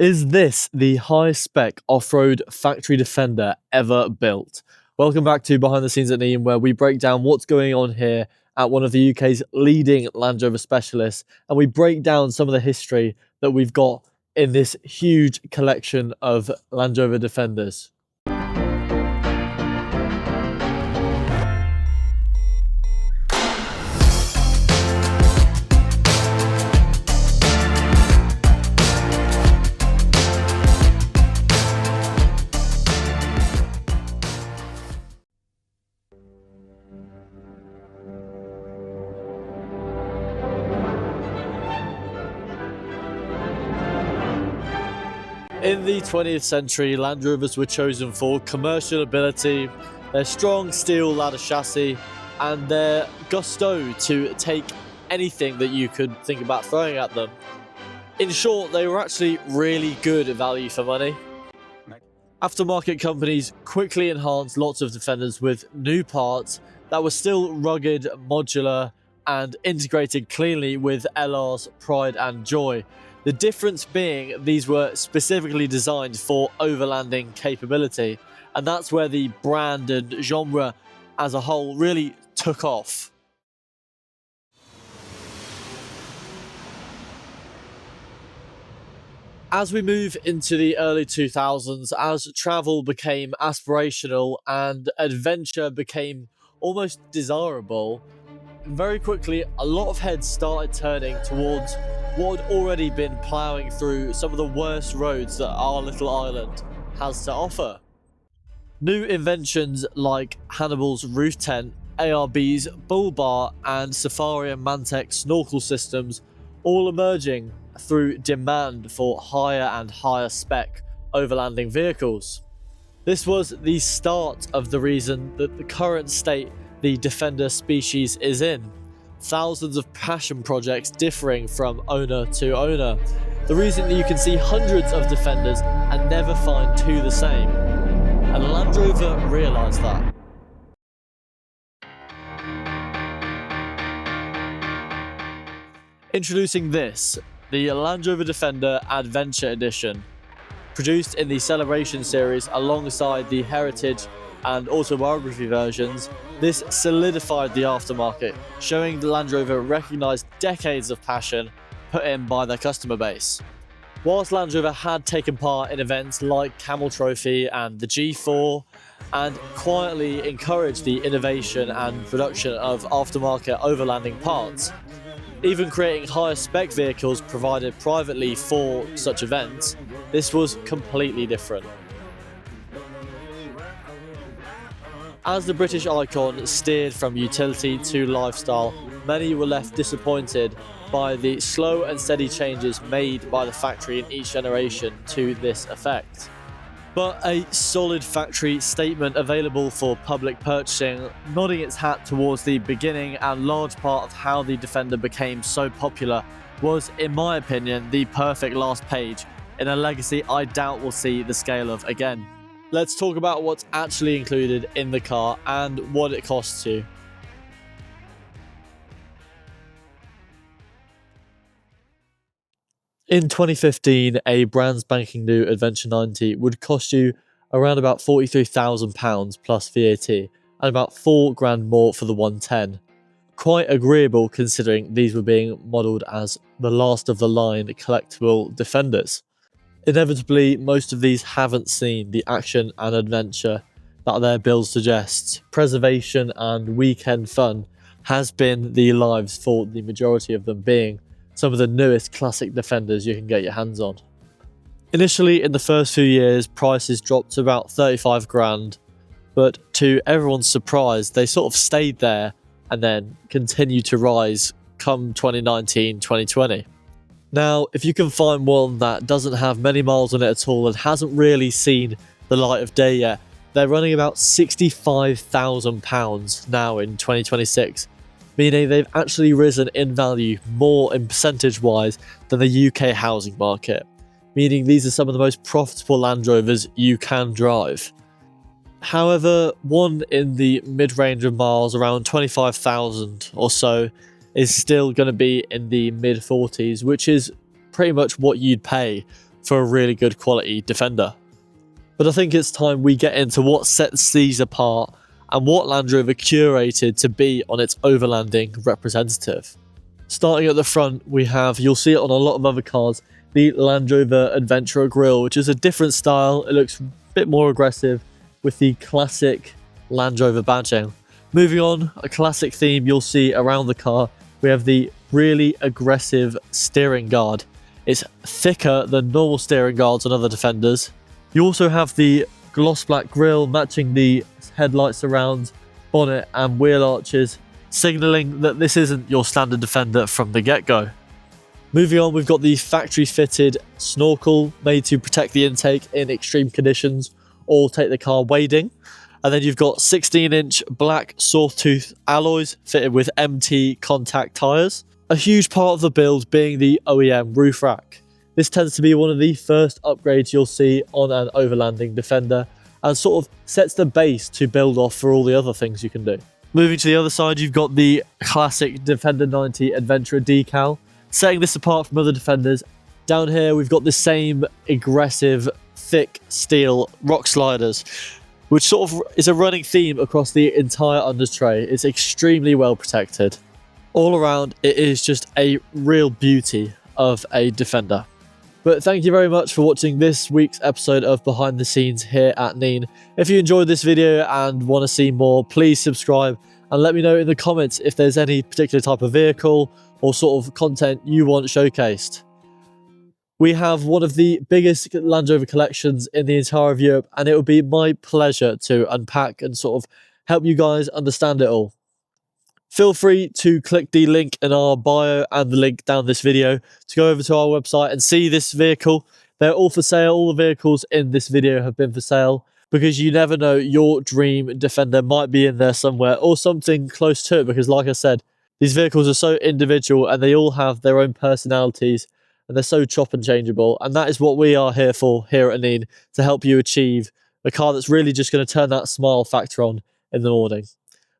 Is this the highest spec off-road factory defender ever built? Welcome back to Behind the Scenes at Nene, where we break down what's going on here at one of the UK's leading Land Rover specialists, and we break down some of the history that we've got in this huge collection of Land Rover defenders. In the 20th century, Land Rovers were chosen for commercial ability, their strong steel ladder chassis, and their gusto to take anything that you could think about throwing at them. In short, they were actually really good value for money. Aftermarket companies quickly enhanced lots of defenders with new parts that were still rugged, modular, and integrated cleanly with LR's pride and joy. The difference being these were specifically designed for overlanding capability, and that's where the brand and genre as a whole really took off. As we move into the early 2000s, as travel became aspirational and adventure became almost desirable, very quickly a lot of heads started turning towards what had already been ploughing through some of the worst roads that our little island has to offer. New inventions like Hannibal's roof tent, ARB's bull bar, and Safari and Mantech snorkel systems all emerging through demand for higher and higher spec overlanding vehicles. This was the start of the reason that the current state the Defender species is in. Thousands of passion projects differing from owner to owner. The reason that you can see hundreds of Defenders and never find two the same. And Land Rover realised that. Introducing this, the Land Rover Defender Adventure Edition. Produced in the Celebration series alongside the Heritage and autobiography versions, this solidified the aftermarket, showing the Land Rover recognised decades of passion put in by their customer base. Whilst Land Rover had taken part in events like Camel Trophy and the G4, and quietly encouraged the innovation and production of aftermarket overlanding parts, even creating higher spec vehicles provided privately for such events, this was completely different. As the British icon steered from utility to lifestyle, many were left disappointed by the slow and steady changes made by the factory in each generation to this effect. But a solid factory statement available for public purchasing, nodding its hat towards the beginning and large part of how the Defender became so popular, was, in my opinion, the perfect last page in a legacy I doubt we'll see the scale of again. Let's talk about what's actually included in the car and what it costs you. In 2015, a brand spanking new Adventure 90 would cost you around about £43,000 plus VAT and about £4,000 more for the 110. Quite agreeable considering these were being modelled as the last of the line collectible Defenders. Inevitably, most of these haven't seen the action and adventure that their build suggests. Preservation and weekend fun has been the lives for the majority of them, being some of the newest classic Defenders you can get your hands on. Initially, in the first few years, prices dropped to about £35,000, but to everyone's surprise, they sort of stayed there and then continued to rise come 2019-2020. Now, if you can find one that doesn't have many miles on it at all and hasn't really seen the light of day yet, they're running about £65,000 now in 2026, meaning they've actually risen in value more in percentage-wise than the UK housing market, meaning these are some of the most profitable Land Rovers you can drive. However, one in the mid-range of miles, around 25,000 or so, is still going to be in the mid-40s, which is pretty much what you'd pay for a really good quality Defender. But I think it's time we get into what sets these apart and what Land Rover curated to be on its overlanding representative. Starting at the front, we have, you'll see it on a lot of other cars, the Land Rover Adventurer grille, which is a different style. It looks a bit more aggressive with the classic Land Rover badging. Moving on, a classic theme you'll see around the car, we have the really aggressive steering guard. It's thicker than normal steering guards on other Defenders. You also have the gloss black grille matching the headlight surrounds, bonnet and wheel arches, signalling that this isn't your standard Defender from the get-go. Moving on, we've got the factory-fitted snorkel made to protect the intake in extreme conditions or take the car wading. And then you've got 16-inch black sawtooth alloys fitted with MT contact tyres. A huge part of the build being the OEM roof rack. This tends to be one of the first upgrades you'll see on an overlanding Defender and sort of sets the base to build off for all the other things you can do. Moving to the other side, you've got the classic Defender 90 Adventurer decal. Setting this apart from other Defenders, down here we've got the same aggressive, thick steel rock sliders, which sort of is a running theme across the entire undertray. It's extremely well protected. All around, it is just a real beauty of a Defender. But thank you very much for watching this week's episode of Behind the Scenes here at Nene. If you enjoyed this video and want to see more, please subscribe and let me know in the comments if there's any particular type of vehicle or sort of content you want showcased. We have one of the biggest Land Rover collections in the entire of Europe, and it will be my pleasure to unpack and sort of help you guys understand it all. Feel free to click the link in our bio and the link down this video to go over to our website and see this vehicle. They're all for sale. All the vehicles in this video have been for sale because you never know, your dream Defender might be in there somewhere or something close to it, because like I said, these vehicles are so individual and they all have their own personalities and they're so chop and changeable. And that is what we are here for here at Nene, to help you achieve a car that's really just going to turn that smile factor on in the morning.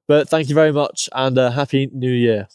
But thank you very much and Happy New Year.